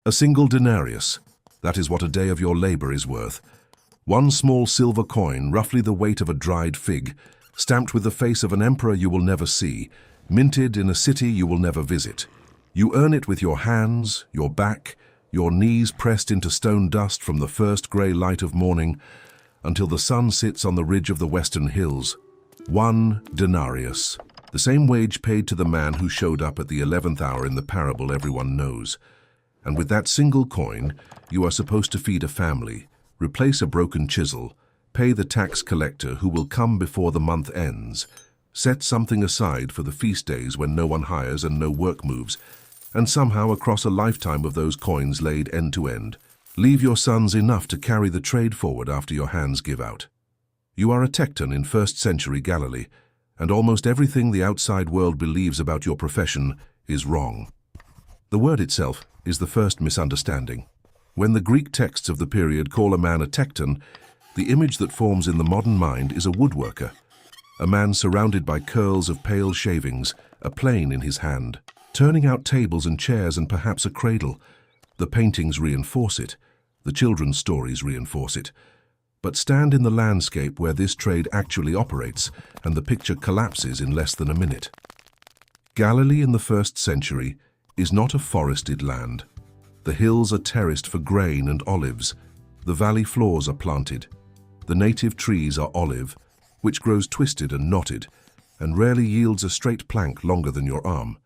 A single denarius, that is what a day of your labor is worth. One small silver coin, roughly the weight of a dried fig, stamped with the face of an emperor you will never see, minted in a city you will never visit. You earn it with your hands, your back, your knees pressed into stone dust from the first grey light of morning until the sun sits on the ridge of the western hills. 1 denarius, the same wage paid to the man who showed up at the 11th hour in the parable everyone knows. And with that single coin, you are supposed to feed a family, replace a broken chisel, pay the tax collector who will come before the month ends, set something aside for the feast days when no one hires and no work moves, and somehow across a lifetime of those coins laid end to end, leave your sons enough to carry the trade forward after your hands give out. You are a tecton in 1st century Galilee, and almost everything the outside world believes about your profession is wrong. The word itself is the first misunderstanding. When the Greek texts of the period call a man a tecton, the image that forms in the modern mind is a woodworker, a man surrounded by curls of pale shavings, a plane in his hand, turning out tables and chairs and perhaps a cradle. The paintings reinforce it, the children's stories reinforce it. But stand in the landscape where this trade actually operates, and the picture collapses in less than a minute. Galilee in the 1st century is not a forested land. The hills are terraced for grain and olives. The valley floors are planted. The native trees are olive, which grows twisted and knotted, and rarely yields a straight plank longer than your arm.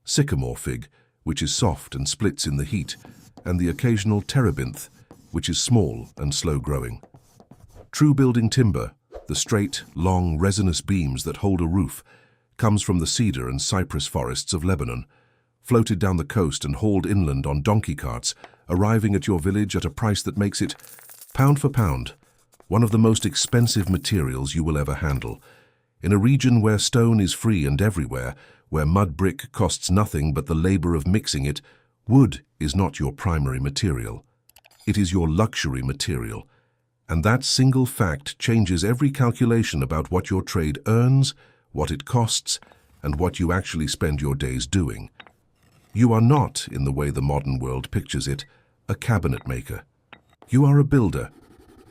Sycamore fig, which is soft and splits in the heat, and the occasional terebinth, which is small and slow-growing. True building timber, the straight, long, resinous beams that hold a roof, comes from the cedar and cypress forests of Lebanon, floated down the coast and hauled inland on donkey carts, arriving at your village at a price that makes it, pound for pound, one of the most expensive materials you will ever handle. In a region where stone is free and everywhere, where mud brick costs nothing but the labor of mixing it, wood is not your primary material. It is your luxury material. And that single fact changes every calculation about what your trade earns, what it costs, and what you actually spend your days doing. You are not, in the way the modern world pictures it, a cabinet maker. You are a builder.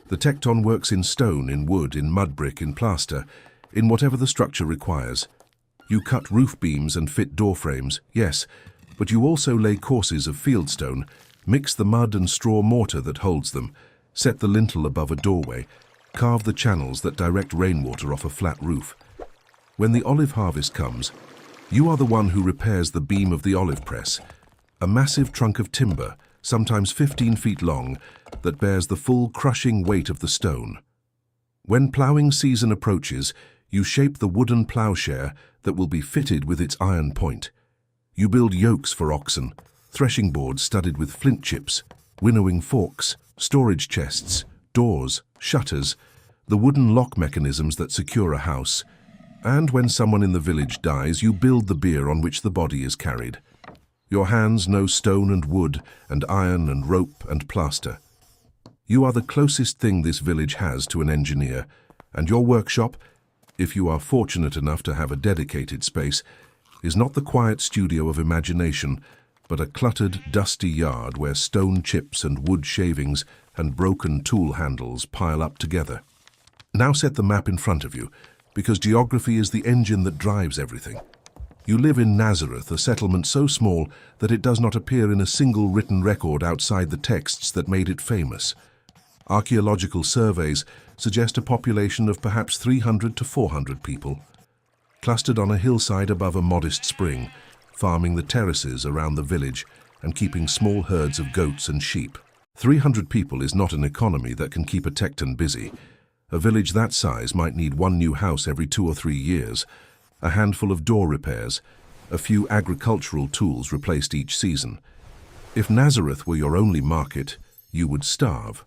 The tecton works in stone, in wood, in mud brick, in plaster, in whatever the structure requires. You cut roof beams and fit door frames, yes, but you also lay courses of fieldstone, mix the mud and straw mortar that holds them, set the lintel above a doorway, carve the channels that direct rainwater off a flat roof. When the olive harvest comes, you are the one who repairs the beam of the olive press, a massive trunk of timber, sometimes 15 feet long, that bears the full crushing weight of the stone. When ploughing season approaches, you shape the wooden ploughshare that will be fitted with its iron point. You build yokes for oxen, threshing boards studded with flint chips, winnowing forks, storage chests, doors, shutters, the wooden lock mechanisms that secure a house. And when someone in the village dies, you build the bier on which the body is carried. Your hands know stone and wood and iron and rope and plaster. You are the closest thing this village has to an engineer, and your workshop, if you are fortunate enough to have a dedicated space, is not the quiet studio of imagination, but a cluttered, dusty yard where stone chips and wood shavings and broken tool handles pile up together. Now set the map in front of you, because geography is the engine that drives everything. You live in Nazareth, a settlement so small that it does not appear in a single written record outside the texts that made it famous. Archaeological surveys suggest a population of perhaps 300 to 400 people, clustered on a hillside above a modest spring, farming the terraces around the village and keeping small herds of goats and sheep. 300 people is not an economy that can keep a tecton busy. A village that size might need one new house every 2 or 3 years, a handful of door repairs, a few agricultural tools replaced each season. If Nazareth were your only market, you would starve.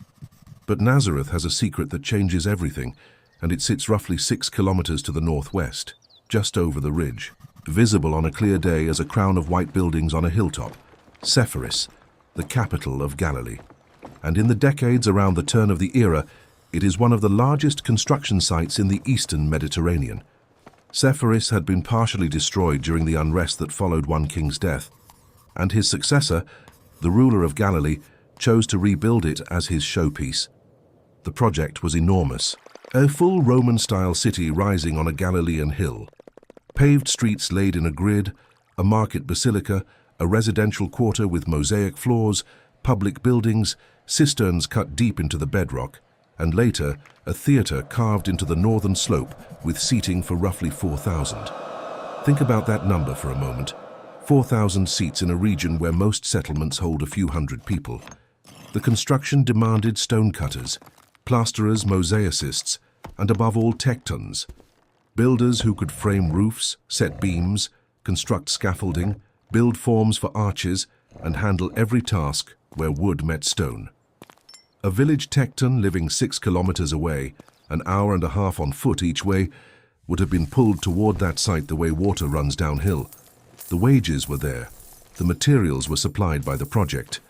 But Nazareth has a secret that changes everything, and it sits roughly 6 kilometers to the northwest, just over the ridge, visible on a clear day as a crown of white buildings on a hilltop. Sepphoris, the capital of Galilee. And in the decades around the turn of the era, it is one of the largest construction sites in the eastern Mediterranean. Sepphoris had been partially destroyed during the unrest that followed one king's death, and his successor, the ruler of Galilee, chose to rebuild it as his showpiece. The project was enormous, a full Roman-style city rising on a Galilean hill. Paved streets laid in a grid, a market basilica, a residential quarter with mosaic floors, public buildings, cisterns cut deep into the bedrock, and later a theatre carved into the northern slope with seating for roughly 4,000. Think about that number for a moment. 4,000 seats in a region where most settlements hold a few hundred people. The construction demanded stonecutters, plasterers, mosaicists, and above all tectons. Builders who could frame roofs, set beams, construct scaffolding, build forms for arches, and handle every task where wood met stone. A village tecton living 6 kilometers away, an hour and a half on foot each way, would have been pulled toward that site the way water runs downhill. The wages were there. The materials were supplied by the project.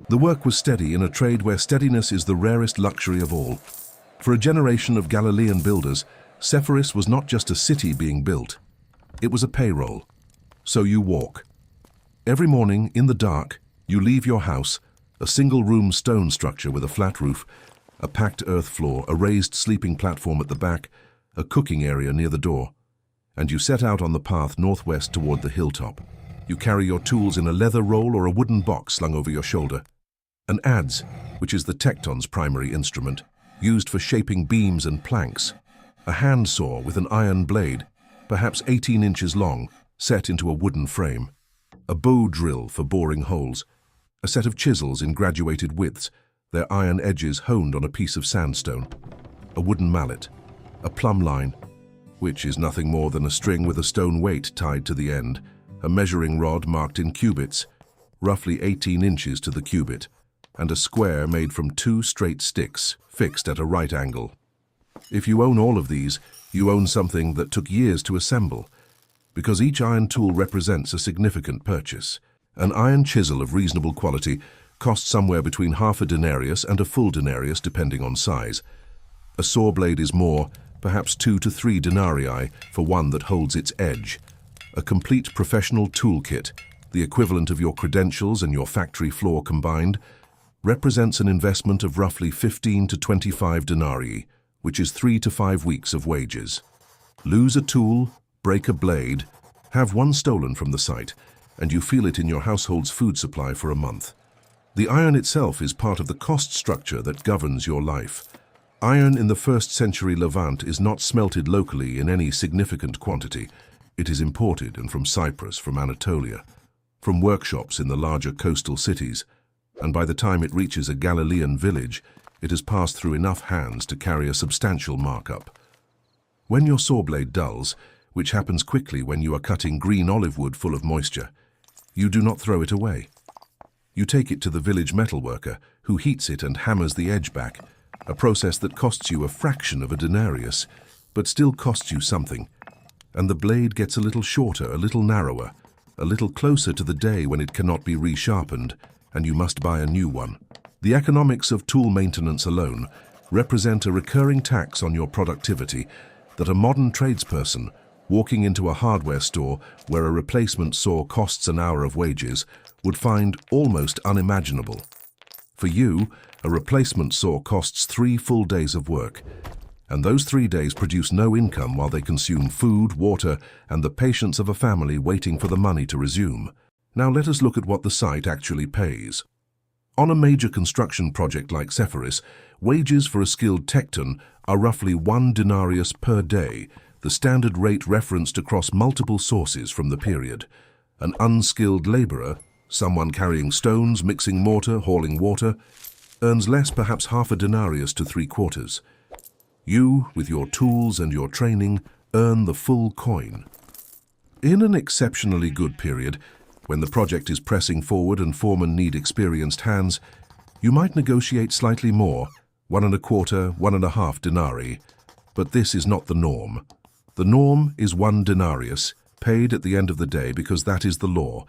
The work was steady in a trade where steadiness is the rarest luxury of all. For a generation of Galilean builders, Sepphoris was not just a city being built. It was a payroll. So you walk. Every morning, in the dark, you leave your house, a single-room stone structure with a flat roof, a packed earth floor, a raised sleeping platform at the back, a cooking area near the door, and you set out on the path northwest toward the hilltop. You carry your tools in a leather roll or a wooden box slung over your shoulder. An adze, which is the tecton's primary instrument, used for shaping beams and planks. A hand saw with an iron blade, perhaps 18 inches long, set into a wooden frame. A bow drill for boring holes. A set of chisels in graduated widths, their iron edges honed on a piece of sandstone. A wooden mallet. A plumb line, which is nothing more than a string with a stone weight tied to the end. A measuring rod marked in cubits, roughly 18 inches to the cubit, and a square made from 2 straight sticks, fixed at a right angle. If you own all of these, you own something that took years to assemble, because each iron tool represents a significant purchase. An iron chisel of reasonable quality costs somewhere between half a denarius and a full denarius depending on size. A saw blade is more, perhaps 2 to 3 denarii for one that holds its edge. A complete professional toolkit, the equivalent of your credentials and your factory floor combined, represents an investment of roughly 15 to 25 denarii, which is 3 to 5 weeks of wages. Lose a tool, break a blade, have one stolen from the site, and you feel it in your household's food supply for a month. The iron itself is part of the cost structure that governs your life. Iron in the 1st century Levant is not smelted locally in any significant quantity. It is imported, and from Cyprus, from Anatolia, from workshops in the larger coastal cities, and by the time it reaches a Galilean village, it has passed through enough hands to carry a substantial markup. When your saw blade dulls, which happens quickly when you are cutting green olive wood full of moisture, you do not throw it away. You take it to the village metalworker, who heats it and hammers the edge back, a process that costs you a fraction of a denarius, but still costs you something. And the blade gets a little shorter, a little narrower, a little closer to the day when it cannot be resharpened, and you must buy a new one. The economics of tool maintenance alone represent a recurring tax on your productivity that a modern tradesperson walking into a hardware store where a replacement saw costs an hour of wages would find almost unimaginable. For you, a replacement saw costs 3 full days of work, and those 3 days produce no income while they consume food, water, and the patience of a family waiting for the money to resume. Now let us look at what the site actually pays. On a major construction project like Sepphoris, wages for a skilled tecton are roughly 1 denarius per day, the standard rate referenced across multiple sources from the period. An unskilled laborer, someone carrying stones, mixing mortar, hauling water, earns less, perhaps half a denarius to 3/4. You, with your tools and your training, earn the full coin. In an exceptionally good period, when the project is pressing forward and foremen need experienced hands, you might negotiate slightly more, 1¼ 1½ denarii, but this is not the norm. The norm is 1 denarius, paid at the end of the day because that is the law.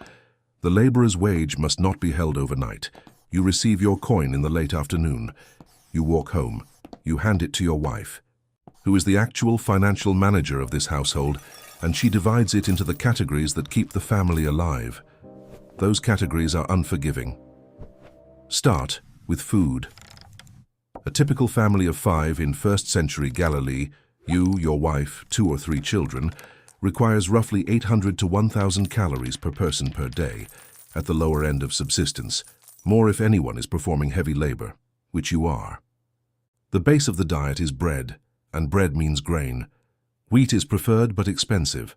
The laborer's wage must not be held overnight. You receive your coin in the late afternoon. You walk home. You hand it to your wife, who is the actual financial manager of this household, and she divides it into the categories that keep the family alive. Those categories are unforgiving. Start with food. A typical family of 5 in 1st century Galilee, you, your wife, 2 or 3 children, requires roughly 800 to 1,000 calories per person per day, at the lower end of subsistence, more if anyone is performing heavy labor, which you are. The base of the diet is bread, and bread means grain. Wheat is preferred but expensive.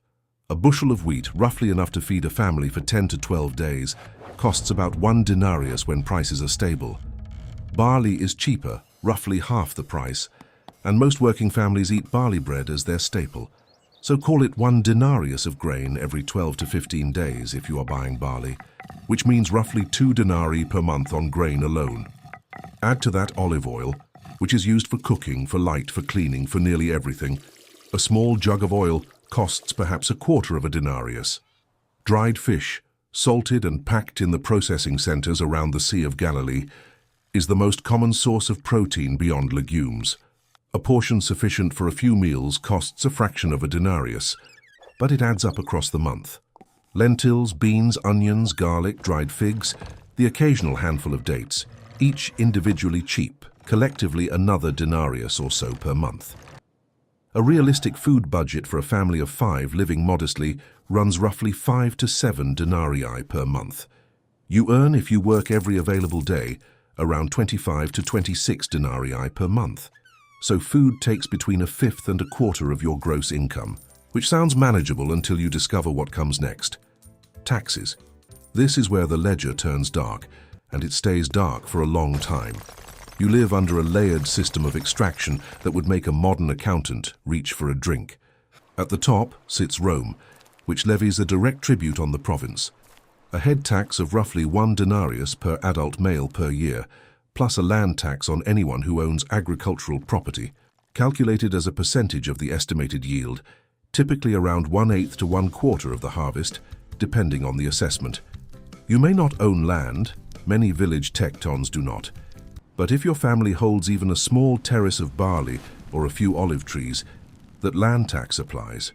A bushel of wheat, roughly enough to feed a family for 10 to 12 days, costs about 1 denarius when prices are stable. Barley is cheaper, roughly half the price, and most working families eat barley bread as their staple. So call it 1 denarius of grain every 12 to 15 days if you are buying barley, which means roughly 2 denarii per month on grain alone. Add to that olive oil, which is used for cooking, for light, for cleaning, for nearly everything. A small jug of oil costs perhaps 1/4 of a denarius. Dried fish, salted and packed in the processing centers around the Sea of Galilee, is the most common source of protein beyond legumes. A portion sufficient for a few meals costs a fraction of a denarius, but it adds up across the month. Lentils, beans, onions, garlic, dried figs, the occasional handful of dates, each individually cheap, collectively another denarius or so per month. A realistic food budget for a family of 5 living modestly runs roughly 5 to 7 denarii per month. You earn, if you work every available day, around 25 to 26 denarii per month. So food takes between 1/5 and 1/4 of your gross income, which sounds manageable until you discover what comes next. Taxes. This is where the ledger turns dark, and it stays dark for a long time. You live under a layered system of extraction that would make a modern accountant reach for a drink. At the top sits Rome, which levies a direct tribute on the province. A head tax of roughly 1 denarius per adult male per year, plus a land tax on anyone who owns agricultural property, calculated as a percentage of the estimated yield, typically around 1/8 to 1/4 of the harvest, depending on the assessment. You may not own land, many village tectons do not, but if your family holds even a small terrace of barley or a few olive trees, that land tax applies.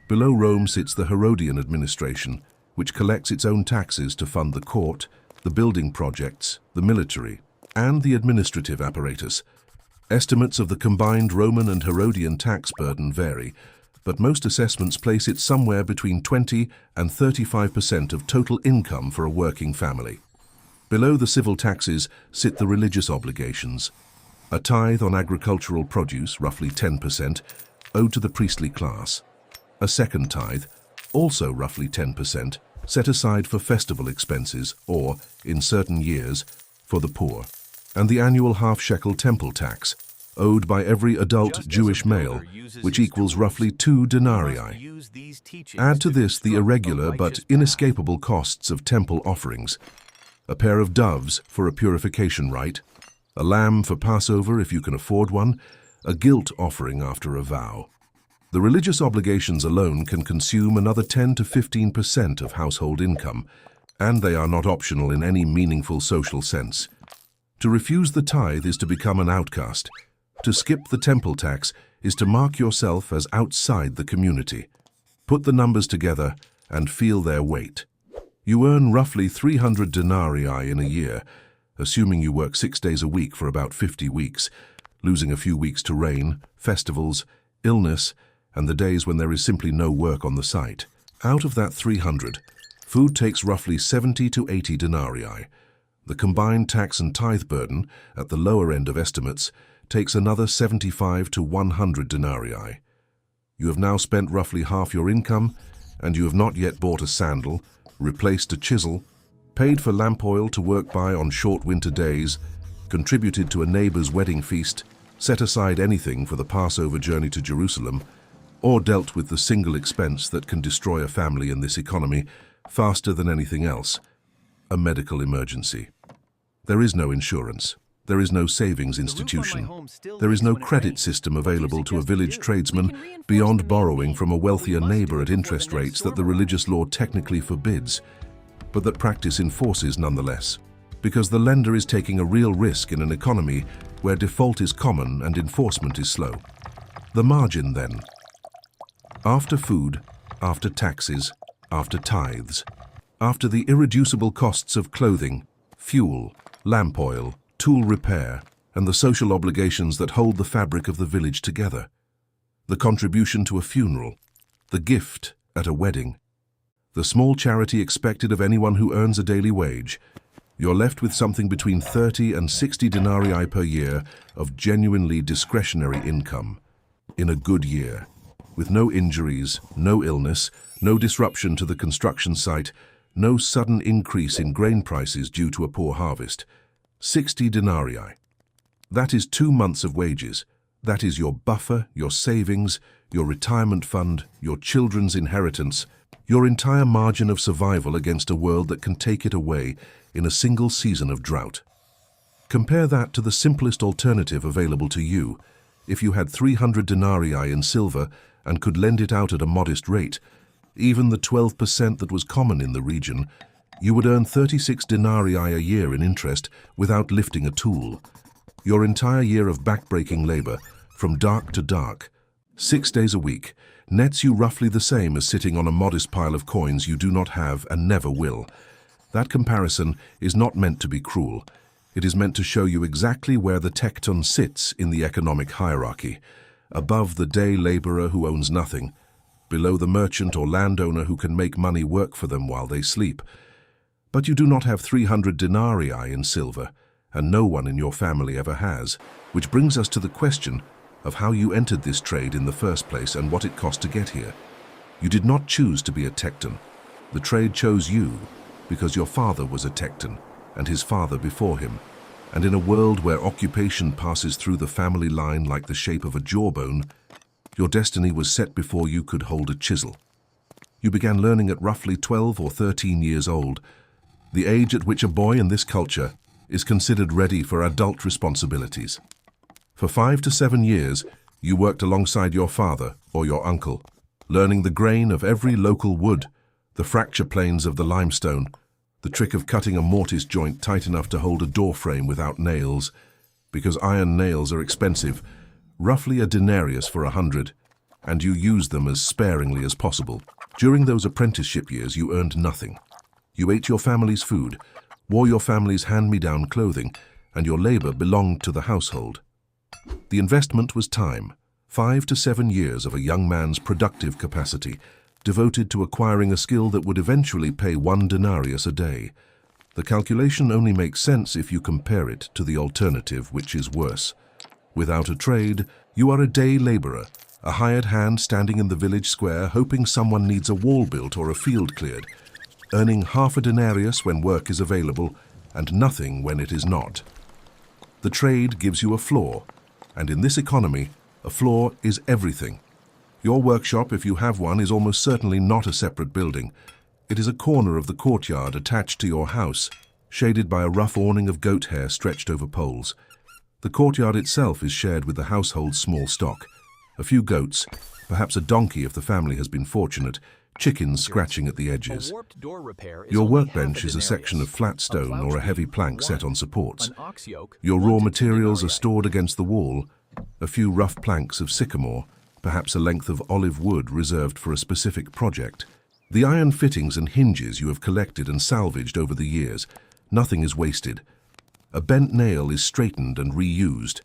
Below Rome sits the Herodian administration, which collects its own taxes to fund the court, the building projects, the military, and the administrative apparatus. Estimates of the combined Roman and Herodian tax burden vary, but most assessments place it somewhere between 20 and 35% of total income for a working family. Below the civil taxes sit the religious obligations. A tithe on agricultural produce, roughly 10%, owed to the priestly class. A second tithe, also roughly 10%, set aside for festival expenses or, in certain years, for the poor. And the annual half-shekel temple tax, owed by every adult Jewish male, which equals roughly 2 denarii. Add to this the irregular but inescapable costs of temple offerings. A pair of doves for a purification rite, a lamb for Passover if you can afford one, a guilt offering after a vow. The religious obligations alone can consume another 10 to 15% of household income, and they are not optional in any meaningful social sense. To refuse the tithe is to become an outcast. To skip the temple tax is to mark yourself as outside the community. Put the numbers together and feel their weight. You earn roughly 300 denarii in a year, assuming you work 6 days a week for about 50 weeks, losing a few weeks to rain, festivals, illness, and the days when there is simply no work on the site. Out of that 300, food takes roughly 70 to 80 denarii. The combined tax and tithe burden, at the lower end of estimates, takes another 75 to 100 denarii. You have now spent roughly half your income, and you have not yet bought a sandal, replaced a chisel, paid for lamp oil to work by on short winter days, contributed to a neighbor's wedding feast, set aside anything for the Passover journey to Jerusalem, or dealt with the single expense that can destroy a family in this economy faster than anything else, a medical emergency. There is no insurance. There is no savings institution. There is no credit system available to a village tradesman beyond borrowing from a wealthier neighbor at interest rates that the religious law technically forbids, but that practice enforces nonetheless, because the lender is taking a real risk in an economy where default is common and enforcement is slow. The margin, then. After food, after taxes, after tithes, after the irreducible costs of clothing, fuel, lamp oil, tool repair, and the social obligations that hold the fabric of the village together. The contribution to a funeral, the gift at a wedding, the small charity expected of anyone who earns a daily wage. You're left with something between 30 and 60 denarii per year of genuinely discretionary income. In a good year, with no injuries, no illness, no disruption to the construction site, no sudden increase in grain prices due to a poor harvest. 60 denarii. That is 2 months of wages. That is your buffer, your savings, your retirement fund, your children's inheritance, your entire margin of survival against a world that can take it away in a single season of drought. Compare that to the simplest alternative available to you. If you had 300 denarii in silver and could lend it out at a modest rate, even the 12% that was common in the region, you would earn 36 denarii a year in interest without lifting a tool. Your entire year of backbreaking labor, from dark to dark, 6 days a week, nets you roughly the same as sitting on a modest pile of coins you do not have and never will. That comparison is not meant to be cruel. It is meant to show you exactly where the tekton sits in the economic hierarchy, above the day laborer who owns nothing, below the merchant or landowner who can make money work for them while they sleep. But you do not have 300 denarii in silver, and no one in your family ever has, which brings us to the question of how you entered this trade in the first place and what it cost to get here. You did not choose to be a tekton. The trade chose you because your father was a tekton, and his father before him, and in a world where occupation passes through the family line like the shape of a jawbone, your destiny was set before you could hold a chisel. You began learning at roughly 12 or 13 years old, the age at which a boy in this culture is considered ready for adult responsibilities. For 5 to 7 years, you worked alongside your father or your uncle, learning the grain of every local wood, the fracture planes of the limestone, the trick of cutting a mortise joint tight enough to hold a door frame without nails, because iron nails are expensive, roughly a denarius for 100, and you used them as sparingly as possible. During those apprenticeship years, you earned nothing. You ate your family's food, wore your family's hand-me-down clothing, and your labor belonged to the household. The investment was time, 5 to 7 years of a young man's productive capacity, devoted to acquiring a skill that would eventually pay 1 denarius a day. The calculation only makes sense if you compare it to the alternative, which is worse. Without a trade, you are a day laborer, a hired hand standing in the village square hoping someone needs a wall built or a field cleared, earning half a denarius when work is available and nothing when it is not. The trade gives you a floor, and in this economy, a floor is everything. Your workshop, if you have one, is almost certainly not a separate building. It is a corner of the courtyard attached to your house, shaded by a rough awning of goat hair stretched over poles. The courtyard itself is shared with the household's small stock. A few goats, perhaps a donkey if the family has been fortunate, chickens scratching at the edges. Your workbench is a section of flat stone or a heavy plank set on supports. Your raw materials are stored against the wall, a few rough planks of sycamore, perhaps a length of olive wood reserved for a specific project. The iron fittings and hinges you have collected and salvaged over the years. Nothing is wasted. A bent nail is straightened and reused.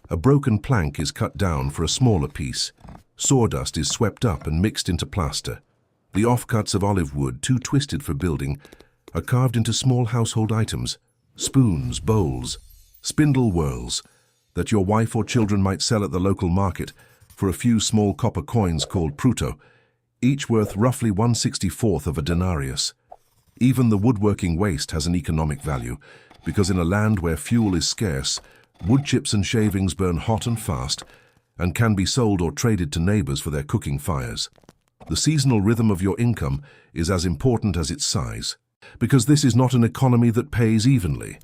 A broken plank is cut down for a smaller piece. Sawdust is swept up and mixed into plaster. The offcuts of olive wood, too twisted for building, are carved into small household items, spoons, bowls, spindle whorls, that your wife or children might sell at the local market for a few small copper coins called pruto, each worth roughly 1/64 of a denarius. Even the woodworking waste has an economic value, because in a land where fuel is scarce, wood chips and shavings burn hot and fast and can be sold or traded to neighbors for their cooking fires. The seasonal rhythm of your income is as important as its size, because this is not an economy that pays evenly.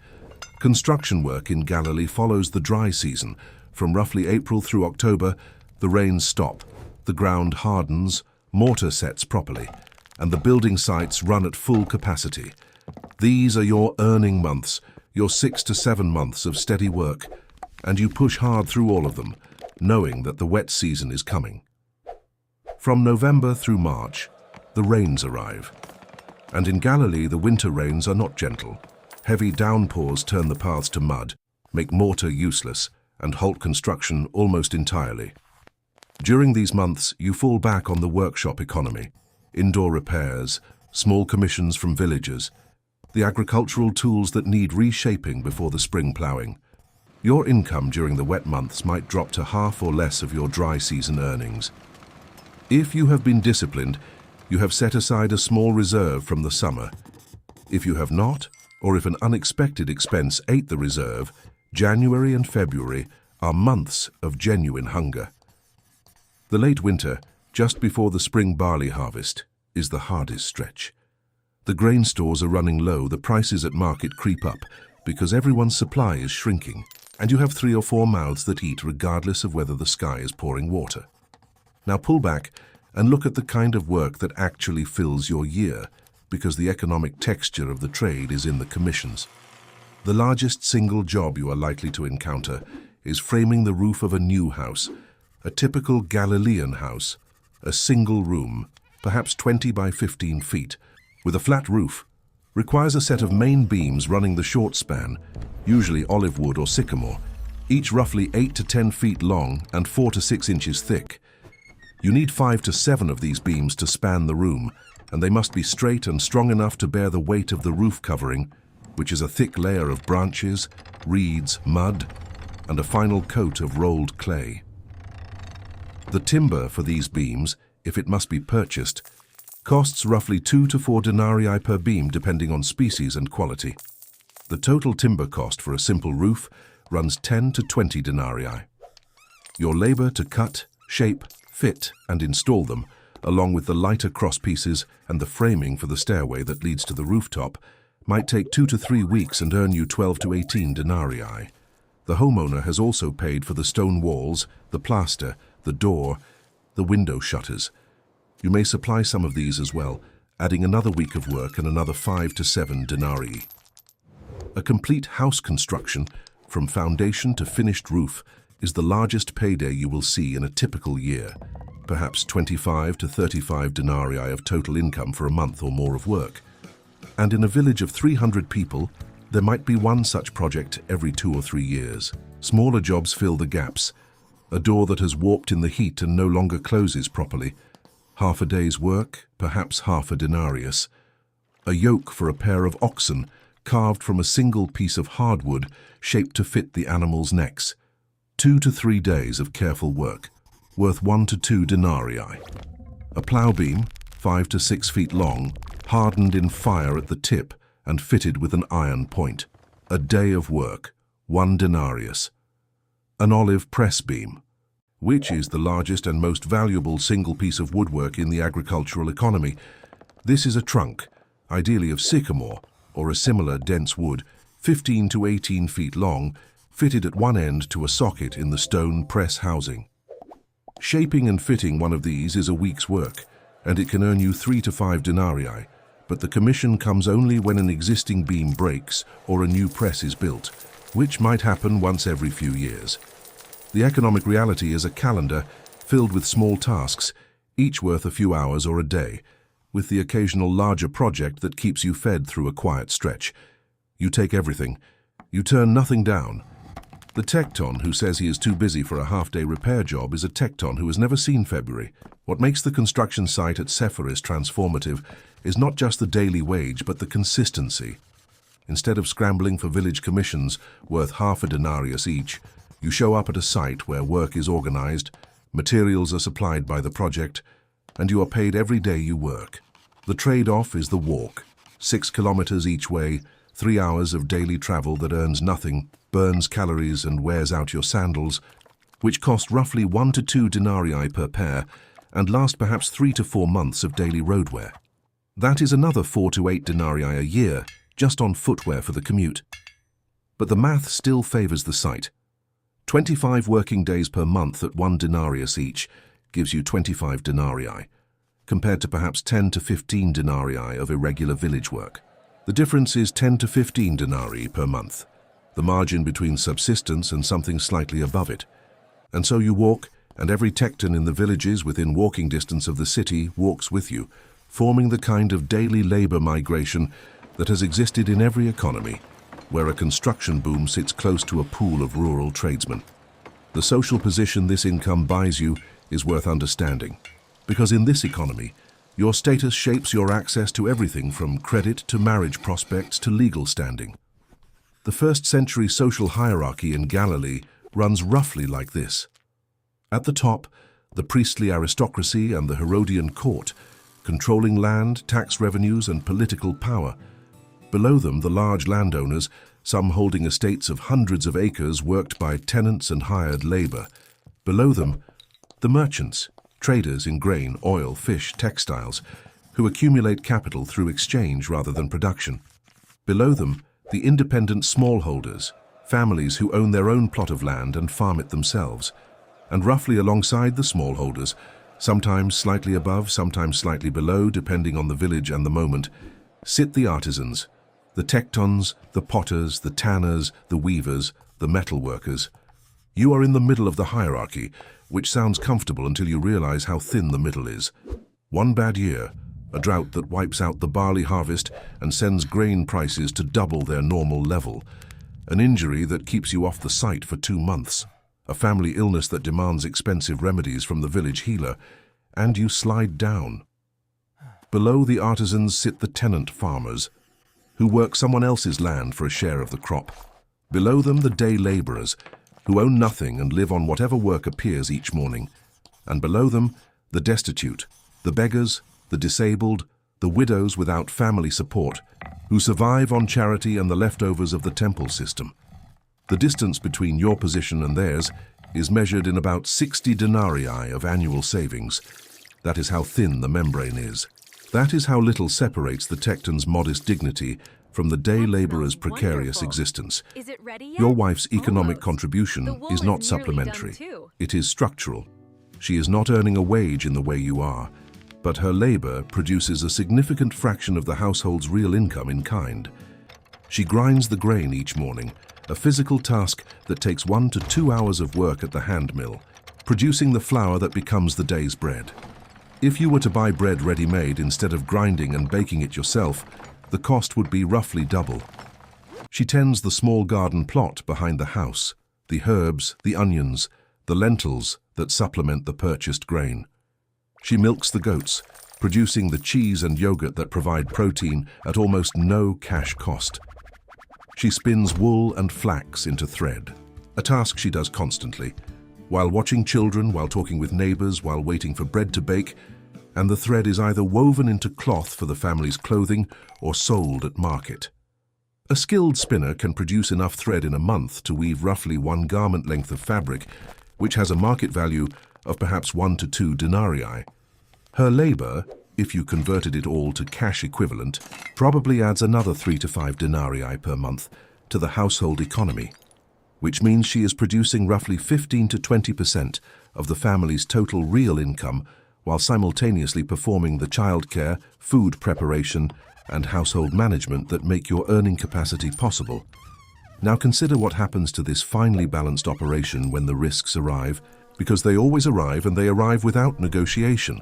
Construction work in Galilee follows the dry season. From roughly April through October, the rains stop, the ground hardens, mortar sets properly, and the building sites run at full capacity. These are your earning months, your 6 to 7 months of steady work, and you push hard through all of them, knowing that the wet season is coming. From November through March, the rains arrive. And in Galilee, the winter rains are not gentle. Heavy downpours turn the paths to mud, make mortar useless, and halt construction almost entirely. During these months, you fall back on the workshop economy, indoor repairs, small commissions from villagers, the agricultural tools that need reshaping before the spring ploughing. Your income during the wet months might drop to half or less of your dry season earnings. If you have been disciplined, you have set aside a small reserve from the summer. If you have not, or if an unexpected expense ate the reserve, January and February are months of genuine hunger. The late winter, just before the spring barley harvest, is the hardest stretch. The grain stores are running low, the prices at market creep up because everyone's supply is shrinking, and you have 3 or 4 mouths that eat regardless of whether the sky is pouring water. Now pull back and look at the kind of work that actually fills your year, because the economic texture of the trade is in the commissions. The largest single job you are likely to encounter is framing the roof of a new house, a typical Galilean house, a single room, perhaps 20 by 15 feet, with a flat roof, requires a set of main beams running the short span, usually olive wood or sycamore, each roughly 8 to 10 feet long and 4 to 6 inches thick. You need 5 to 7 of these beams to span the room, and they must be straight and strong enough to bear the weight of the roof covering, which is a thick layer of branches, reeds, mud, and a final coat of rolled clay. The timber for these beams, if it must be purchased, costs roughly 2 to 4 denarii per beam depending on species and quality. The total timber cost for a simple roof runs 10 to 20 denarii. Your labor to cut, shape, fit, and install them, along with the lighter crosspieces and the framing for the stairway that leads to the rooftop, might take 2 to 3 weeks and earn you 12 to 18 denarii. The homeowner has also paid for the stone walls, the plaster, the door, the window shutters. You may supply some of these as well, adding another week of work and another 5 to 7 denarii. A complete house construction, from foundation to finished roof, is the largest payday you will see in a typical year, perhaps 25 to 35 denarii of total income for a month or more of work. And in a village of 300 people, there might be one such project every 2 or 3 years. Smaller jobs fill the gaps. A door that has warped in the heat and no longer closes properly. Half a day's work, perhaps half a denarius. A yoke for a pair of oxen, carved from a single piece of hardwood, shaped to fit the animals' necks. 2 to 3 days of careful work, worth 1 to 2 denarii. A plough beam, 5 to 6 feet long, hardened in fire at the tip and fitted with an iron point. A day of work, 1 denarius. An olive press beam, which is the largest and most valuable single piece of woodwork in the agricultural economy. This is a trunk, ideally of sycamore or a similar dense wood, 15 to 18 feet long, fitted at one end to a socket in the stone press housing. Shaping and fitting one of these is a week's work, and it can earn you 3 to 5 denarii, but the commission comes only when an existing beam breaks or a new press is built, which might happen once every few years. The economic reality is a calendar filled with small tasks, each worth a few hours or a day, with the occasional larger project that keeps you fed through a quiet stretch. You take everything. You turn nothing down. The tekton who says he is too busy for a half-day repair job is a tekton who has never seen February. What makes the construction site at Sephoris transformative is not just the daily wage, but the consistency. Instead of scrambling for village commissions worth half a denarius each, you show up at a site where work is organized, materials are supplied by the project, and you are paid every day you work. The trade-off is the walk, 6 kilometers each way, 3 hours of daily travel that earns nothing, burns calories and wears out your sandals, which cost roughly 1 to 2 denarii per pair and last perhaps 3 to 4 months of daily roadwear. That is another 4 to 8 denarii a year, just on footwear for the commute. But the math still favors the site. 25 working days per month at 1 denarius each gives you 25 denarii, compared to perhaps 10 to 15 denarii of irregular village work. The difference is 10 to 15 denarii per month, the margin between subsistence and something slightly above it. And so you walk, and every tekton in the villages within walking distance of the city walks with you, forming the kind of daily labor migration that has existed in every economy, where a construction boom sits close to a pool of rural tradesmen. The social position this income buys you is worth understanding, because in this economy, your status shapes your access to everything from credit to marriage prospects to legal standing. The first-century social hierarchy in Galilee runs roughly like this. At the top, the priestly aristocracy and the Herodian court, controlling land, tax revenues, and political power. Below them, the large landowners, some holding estates of hundreds of acres worked by tenants and hired labor. Below them, the merchants, traders in grain, oil, fish, textiles, who accumulate capital through exchange rather than production. Below them, the independent smallholders, families who own their own plot of land and farm it themselves. And roughly alongside the smallholders, sometimes slightly above, sometimes slightly below, depending on the village and the moment, sit the artisans, the tectons, the potters, the tanners, the weavers, the metal workers. You are in the middle of the hierarchy, which sounds comfortable until you realize how thin the middle is. One bad year, a drought that wipes out the barley harvest and sends grain prices to double their normal level. An injury that keeps you off the site for 2 months. A family illness that demands expensive remedies from the village healer, and you slide down. Below the artisans sit the tenant farmers, who work someone else's land for a share of the crop. Below them, the day laborers, who own nothing and live on whatever work appears each morning. And below them, the destitute, the beggars, the disabled, the widows without family support, who survive on charity and the leftovers of the temple system. The distance between your position and theirs is measured in about 60 denarii of annual savings. That is how thin the membrane is. That is how little separates the tecton's modest dignity from the day laborer's precarious existence. Is it ready yet? Your wife's economic Almost. contribution The wool is not is nearly done supplementary. too. It is structural. She is not earning a wage in the way you are, but her labor produces a significant fraction of the household's real income in kind. She grinds the grain each morning, a physical task that takes 1 to 2 hours of work at the hand mill, producing the flour that becomes the day's bread. If you were to buy bread ready-made instead of grinding and baking it yourself, the cost would be roughly double. She tends the small garden plot behind the house, the herbs, the onions, the lentils that supplement the purchased grain. She milks the goats, producing the cheese and yogurt that provide protein at almost no cash cost. She spins wool and flax into thread, a task she does constantly, while watching children, while talking with neighbors, while waiting for bread to bake, and the thread is either woven into cloth for the family's clothing or sold at market. A skilled spinner can produce enough thread in a month to weave roughly 1 garment length of fabric, which has a market value of perhaps 1 to 2 denarii. Her labor, if you converted it all to cash equivalent, probably adds another 3 to 5 denarii per month to the household economy, which means she is producing roughly 15 to 20% of the family's total real income while simultaneously performing the childcare, food preparation, and household management that make your earning capacity possible. Now consider what happens to this finely balanced operation when the risks arrive, because they always arrive and they arrive without negotiation.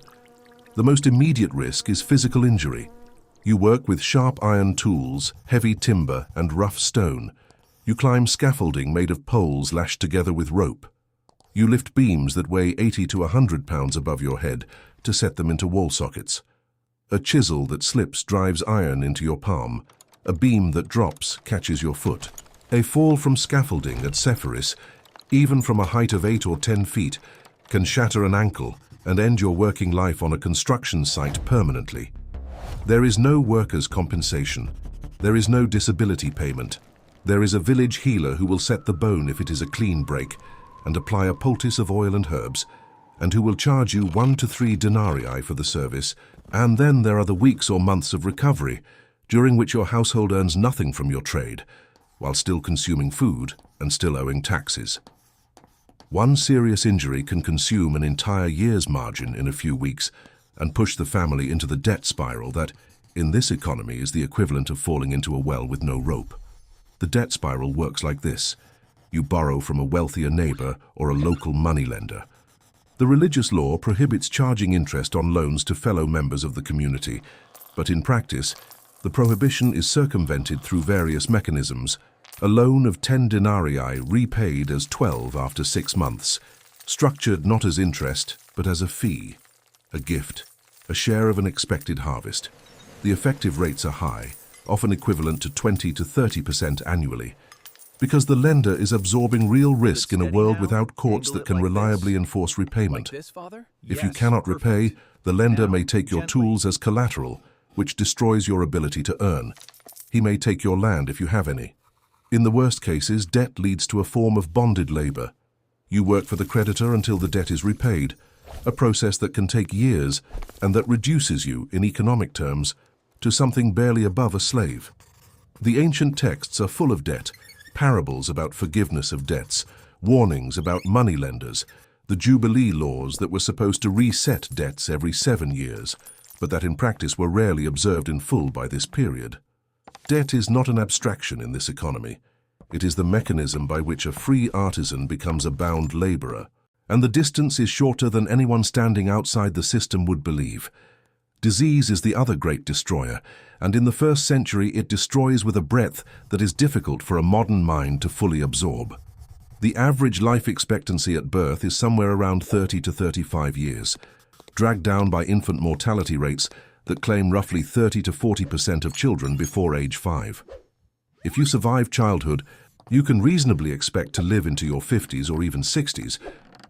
The most immediate risk is physical injury. You work with sharp iron tools, heavy timber, and rough stone. You climb scaffolding made of poles lashed together with rope. You lift beams that weigh 80 to 100 pounds above your head to set them into wall sockets. A chisel that slips drives iron into your palm. A beam that drops catches your foot. A fall from scaffolding at Sephoris, even from a height of 8 or 10 feet, can shatter an ankle and end your working life on a construction site permanently. There is no workers' compensation. There is no disability payment. There is a village healer who will set the bone if it is a clean break and apply a poultice of oil and herbs, and who will charge you 1 to 3 denarii for the service, and then there are the weeks or months of recovery, during which your household earns nothing from your trade, while still consuming food and still owing taxes. One serious injury can consume an entire year's margin in a few weeks and push the family into the debt spiral that, in this economy, is the equivalent of falling into a well with no rope. The debt spiral works like this. You borrow from a wealthier neighbor or a local moneylender. The religious law prohibits charging interest on loans to fellow members of the community, but in practice, the prohibition is circumvented through various mechanisms, A loan of 10 denarii repaid as 12 after 6 months, structured not as interest, but as a fee, a gift, a share of an expected harvest. The effective rates are high, often equivalent to 20 to 30% annually, because the lender is absorbing real risk in a world without courts that can reliably enforce repayment. If you cannot repay, the lender may take your tools as collateral, which destroys your ability to earn. He may take your land if you have any. In the worst cases, debt leads to a form of bonded labor. You work for the creditor until the debt is repaid, a process that can take years and that reduces you, in economic terms, to something barely above a slave. The ancient texts are full of debt, parables about forgiveness of debts, warnings about moneylenders, the Jubilee laws that were supposed to reset debts every 7 years, but that in practice were rarely observed in full by this period. Debt is not an abstraction in this economy. It is the mechanism by which a free artisan becomes a bound laborer, and the distance is shorter than anyone standing outside the system would believe. Disease is the other great destroyer, and in the 1st century it destroys with a breadth that is difficult for a modern mind to fully absorb. The average life expectancy at birth is somewhere around 30 to 35 years, dragged down by infant mortality rates that claim roughly 30 to 40% of children before age 5. If you survive childhood, you can reasonably expect to live into your 50s or even 60s,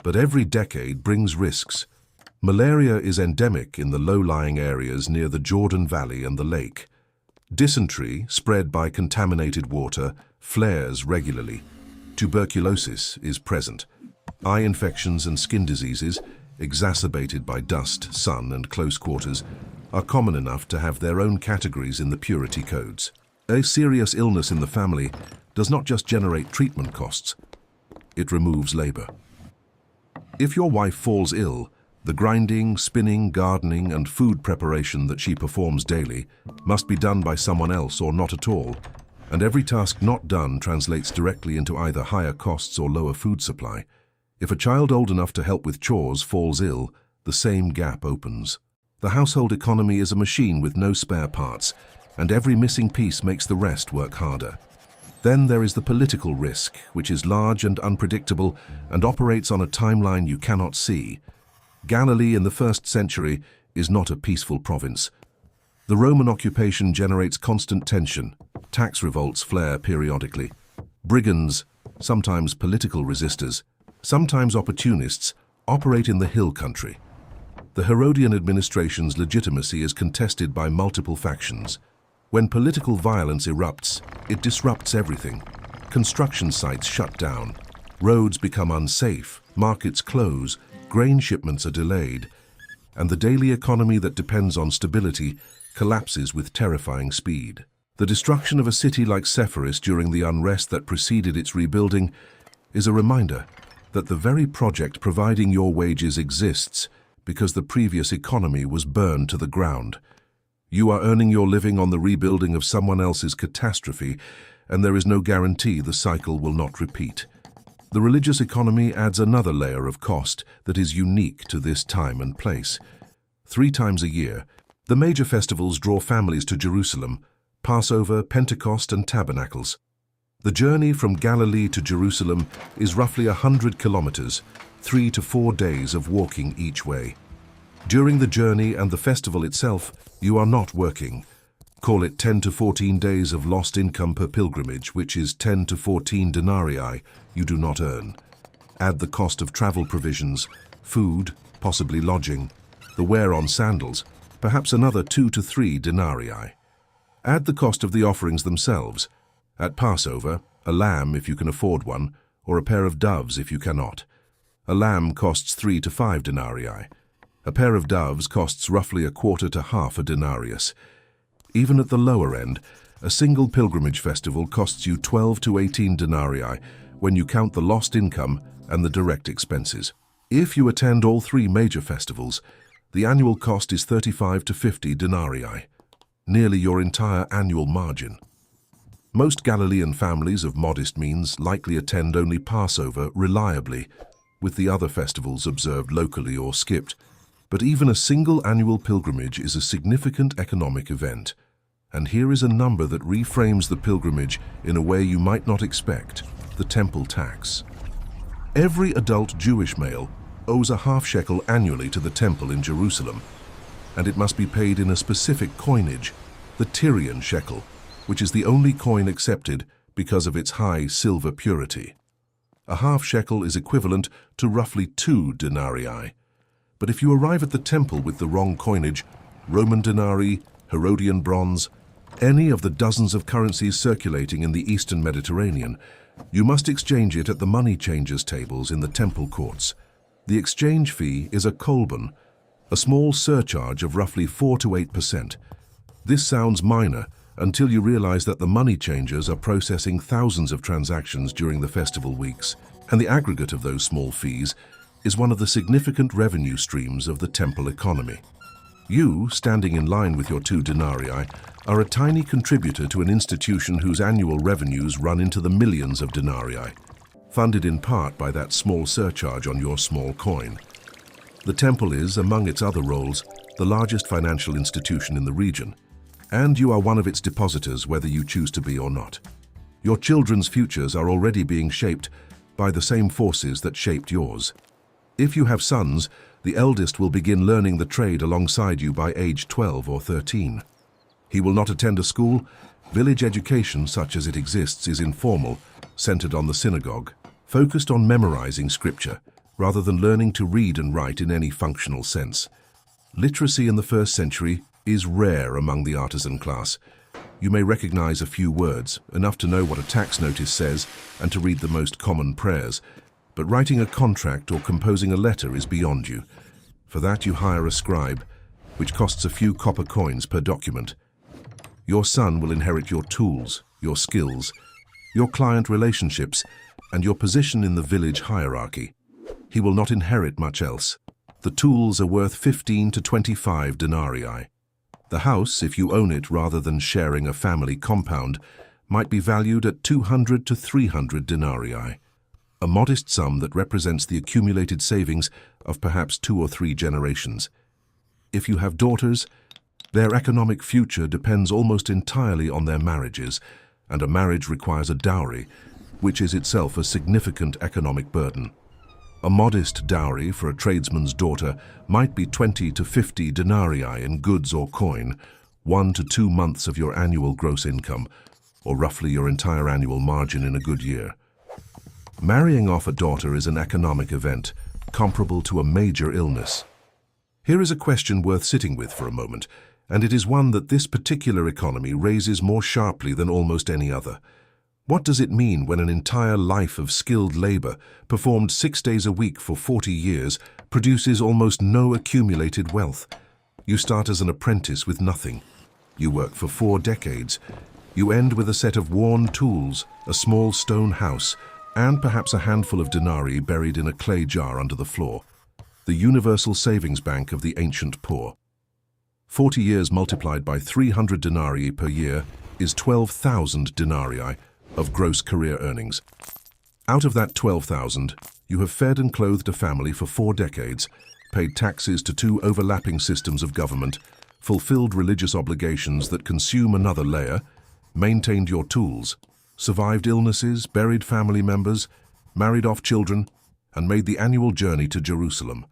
but every decade brings risks. Malaria is endemic in the low-lying areas near the Jordan Valley and the lake. Dysentery, spread by contaminated water, flares regularly. Tuberculosis is present. Eye infections and skin diseases, exacerbated by dust, sun, and close quarters, are common enough to have their own categories in the purity codes. A serious illness in the family does not just generate treatment costs, it removes labor. If your wife falls ill, the grinding, spinning, gardening, and food preparation that she performs daily must be done by someone else or not at all, and every task not done translates directly into either higher costs or lower food supply. If a child old enough to help with chores falls ill, the same gap opens. The household economy is a machine with no spare parts, and every missing piece makes the rest work harder. Then there is the political risk, which is large and unpredictable and operates on a timeline you cannot see. Galilee in the 1st century is not a peaceful province. The Roman occupation generates constant tension. Tax revolts flare periodically. Brigands, sometimes political resistors, sometimes opportunists, operate in the hill country. The Herodian administration's legitimacy is contested by multiple factions. When political violence erupts, it disrupts everything. Construction sites shut down, roads become unsafe, markets close, grain shipments are delayed, and the daily economy that depends on stability collapses with terrifying speed. The destruction of a city like Sepphoris during the unrest that preceded its rebuilding is a reminder that the very project providing your wages exists because the previous economy was burned to the ground. You are earning your living on the rebuilding of someone else's catastrophe, and there is no guarantee the cycle will not repeat. The religious economy adds another layer of cost that is unique to this time and place. 3 times a year, the major festivals draw families to Jerusalem: Passover, Pentecost, and Tabernacles. The journey from Galilee to Jerusalem is roughly 100 kilometers, 3 to 4 days of walking each way. During the journey and the festival itself, you are not working. Call it 10 to 14 days of lost income per pilgrimage, which is 10 to 14 denarii you do not earn. Add the cost of travel provisions, food, possibly lodging, the wear on sandals, perhaps another 2 to 3 denarii. Add the cost of the offerings themselves. At Passover, a lamb if you can afford one, or a pair of doves if you cannot. A lamb costs 3 to 5 denarii. A pair of doves costs roughly a quarter to half a denarius. Even at the lower end, a single pilgrimage festival costs you 12 to 18 denarii when you count the lost income and the direct expenses. If you attend all 3 major festivals, the annual cost is 35 to 50 denarii, nearly your entire annual margin. Most Galilean families of modest means likely attend only Passover reliably, with the other festivals observed locally or skipped. But even a single annual pilgrimage is a significant economic event. And here is a number that reframes the pilgrimage in a way you might not expect: the temple tax. Every adult Jewish male owes a half shekel annually to the temple in Jerusalem, and it must be paid in a specific coinage, the Tyrian shekel, which is the only coin accepted because of its high silver purity. A half shekel is equivalent to roughly 2 denarii. But if you arrive at the temple with the wrong coinage, Roman denarii, Herodian bronze, any of the dozens of currencies circulating in the Eastern Mediterranean, you must exchange it at the money changers' tables in the temple courts. The exchange fee is a kolban, a small surcharge of roughly 4 to 8%. This sounds minor until you realize that the money changers are processing thousands of transactions during the festival weeks, and the aggregate of those small fees is one of the significant revenue streams of the temple economy. You, standing in line with your 2 denarii, are a tiny contributor to an institution whose annual revenues run into the millions of denarii, funded in part by that small surcharge on your small coin. The temple is, among its other roles, the largest financial institution in the region, and you are one of its depositors whether you choose to be or not. Your children's futures are already being shaped by the same forces that shaped yours. If you have sons, the eldest will begin learning the trade alongside you by age 12 or 13. He will not attend a school. Village education, such as it exists, is informal, centered on the synagogue, focused on memorizing scripture, rather than learning to read and write in any functional sense. Literacy in the first century is rare among the artisan class. You may recognize a few words, enough to know what a tax notice says and to read the most common prayers, but writing a contract or composing a letter is beyond you. For that you hire a scribe, which costs a few copper coins per document. Your son will inherit your tools, your skills, your client relationships, and your position in the village hierarchy. He will not inherit much else. The tools are worth 15 to 25 denarii. The house, if you own it rather than sharing a family compound, might be valued at 200 to 300 denarii. A modest sum that represents the accumulated savings of perhaps 2 or 3 generations. If you have daughters, their economic future depends almost entirely on their marriages, and a marriage requires a dowry, which is itself a significant economic burden. A modest dowry for a tradesman's daughter might be 20 to 50 denarii in goods or coin, 1 to 2 months of your annual gross income, or roughly your entire annual margin in a good year. Marrying off a daughter is an economic event, comparable to a major illness. Here is a question worth sitting with for a moment, and it is one that this particular economy raises more sharply than almost any other. What does it mean when an entire life of skilled labor, performed 6 days a week for 40 years, produces almost no accumulated wealth? You start as an apprentice with nothing. You work for 4 decades. You end with a set of worn tools, a small stone house, and perhaps a handful of denarii buried in a clay jar under the floor. The universal savings bank of the ancient poor. 40 years multiplied by 300 denarii per year is 12,000 denarii of gross career earnings. Out of that 12,000, you have fed and clothed a family for 4 decades, paid taxes to 2 overlapping systems of government, fulfilled religious obligations that consume another layer, maintained your tools, survived illnesses, buried family members, married off children, and made the annual journey to Jerusalem.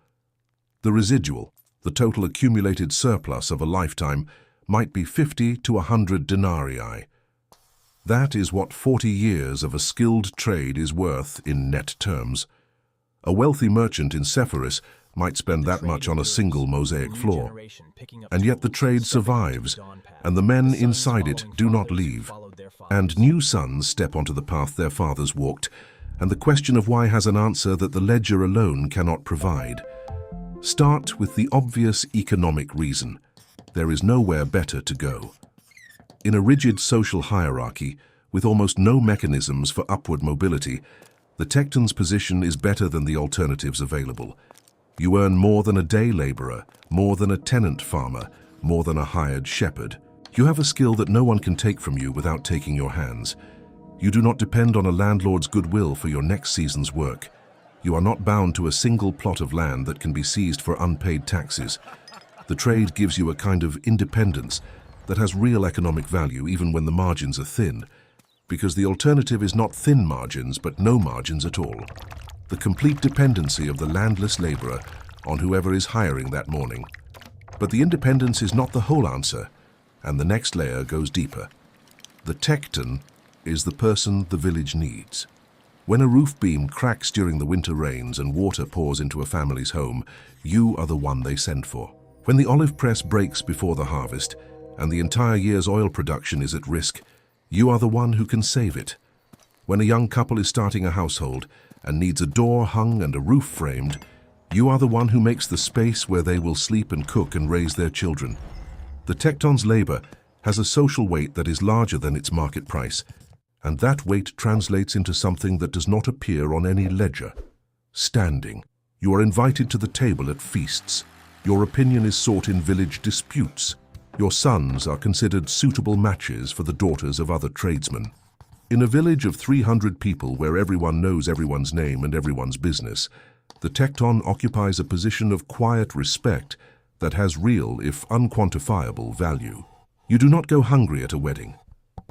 The residual, the total accumulated surplus of a lifetime, might be 50 to 100 denarii. That is what 40 years of a skilled trade is worth in net terms. A wealthy merchant in Sepphoris might spend that much on a single mosaic floor. And yet the trade survives, and the men inside it do not leave. And new sons step onto the path their fathers walked, and the question of why has an answer that the ledger alone cannot provide. Start with the obvious economic reason. There is nowhere better to go. In a rigid social hierarchy, with almost no mechanisms for upward mobility, the Tekton's position is better than the alternatives available. You earn more than a day laborer, more than a tenant farmer, more than a hired shepherd. You have a skill that no one can take from you without taking your hands. You do not depend on a landlord's goodwill for your next season's work. You are not bound to a single plot of land that can be seized for unpaid taxes. The trade gives you a kind of independence that has real economic value even when the margins are thin, because the alternative is not thin margins but no margins at all. The complete dependency of the landless laborer on whoever is hiring that morning. But the independence is not the whole answer, and the next layer goes deeper. The tecton is the person the village needs. When a roof beam cracks during the winter rains and water pours into a family's home, you are the one they send for. When the olive press breaks before the harvest and the entire year's oil production is at risk, you are the one who can save it. When a young couple is starting a household and needs a door hung and a roof framed, you are the one who makes the space where they will sleep and cook and raise their children. The tecton's labor has a social weight that is larger than its market price, and that weight translates into something that does not appear on any ledger. Standing. You are invited to the table at feasts. Your opinion is sought in village disputes. Your sons are considered suitable matches for the daughters of other tradesmen. In a village of 300 people where everyone knows everyone's name and everyone's business, the tecton occupies a position of quiet respect that has real, if unquantifiable, value. You do not go hungry at a wedding.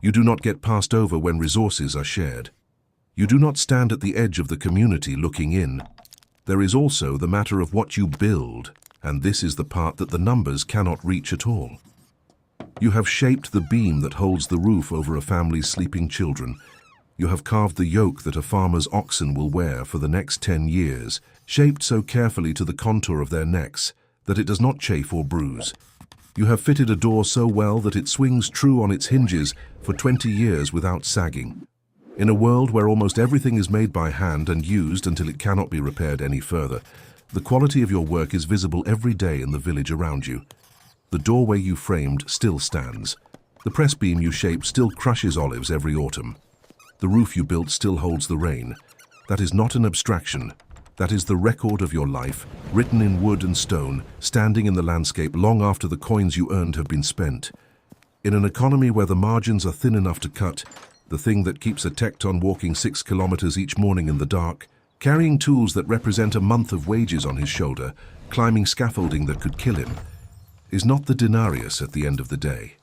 You do not get passed over when resources are shared. You do not stand at the edge of the community looking in. There is also the matter of what you build, and this is the part that the numbers cannot reach at all. You have shaped the beam that holds the roof over a family's sleeping children. You have carved the yoke that a farmer's oxen will wear for the next 10 years, shaped so carefully to the contour of their necks that it does not chafe or bruise. You have fitted a door so well that it swings true on its hinges for 20 years without sagging. In a world where almost everything is made by hand and used until it cannot be repaired any further, the quality of your work is visible every day in the village around you. The doorway you framed still stands. The press beam you shaped still crushes olives every autumn. The roof you built still holds the rain. That is not an abstraction. That is the record of your life, written in wood and stone, standing in the landscape long after the coins you earned have been spent. In an economy where the margins are thin enough to cut, the thing that keeps a tecton walking 6 kilometers each morning in the dark, carrying tools that represent a month of wages on his shoulder, climbing scaffolding that could kill him, is not the denarius at the end of the day.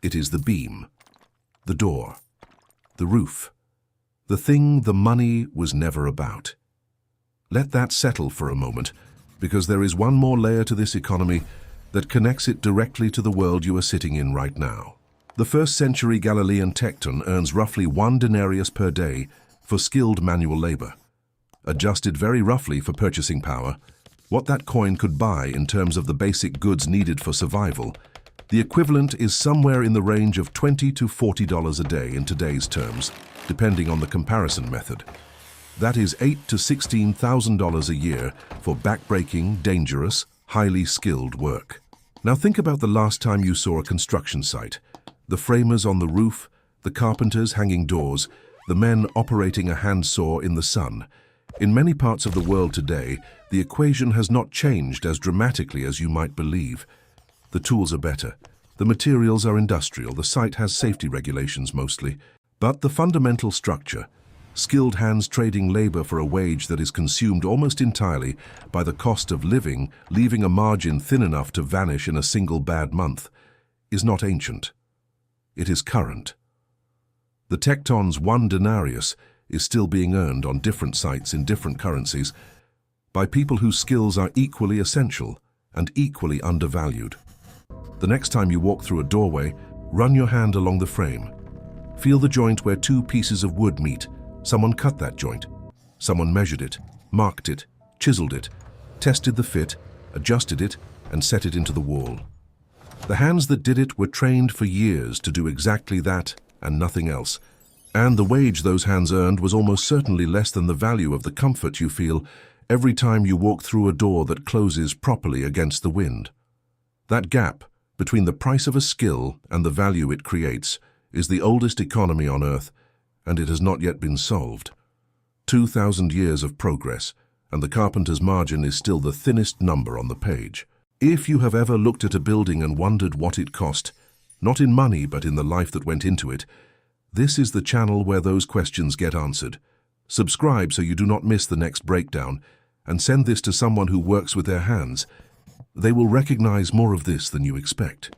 It is the beam, the door, the roof, the thing the money was never about. Let that settle for a moment, because there is one more layer to this economy that connects it directly to the world you are sitting in right now. The first-century Galilean tecton earns roughly 1 denarius per day for skilled manual labor. Adjusted very roughly for purchasing power, what that coin could buy in terms of the basic goods needed for survival, the equivalent is somewhere in the range of $20 to $40 a day in today's terms, depending on the comparison method. That is $8,000 to $16,000 a year for backbreaking, dangerous, highly skilled work. Now think about the last time you saw a construction site. The framers on the roof, the carpenters hanging doors, the men operating a handsaw in the sun. In many parts of the world today, the equation has not changed as dramatically as you might believe. The tools are better. The materials are industrial. The site has safety regulations mostly. But the fundamental structure, skilled hands trading labor for a wage that is consumed almost entirely by the cost of living, leaving a margin thin enough to vanish in a single bad month, is not ancient. It is current. The tecton's 1 denarius is still being earned on different sites in different currencies by people whose skills are equally essential and equally undervalued. The next time you walk through a doorway, run your hand along the frame. Feel the joint where 2 pieces of wood meet. Someone cut that joint. Someone measured it, marked it, chiseled it, tested the fit, adjusted it, and set it into the wall. The hands that did it were trained for years to do exactly that and nothing else. And the wage those hands earned was almost certainly less than the value of the comfort you feel every time you walk through a door that closes properly against the wind. That gap between the price of a skill and the value it creates is the oldest economy on Earth, and it has not yet been solved. 2,000 years of progress, and the carpenter's margin is still the thinnest number on the page. If you have ever looked at a building and wondered what it cost, not in money but in the life that went into it, this is the channel where those questions get answered. Subscribe so you do not miss the next breakdown, and send this to someone who works with their hands. They will recognize more of this than you expect.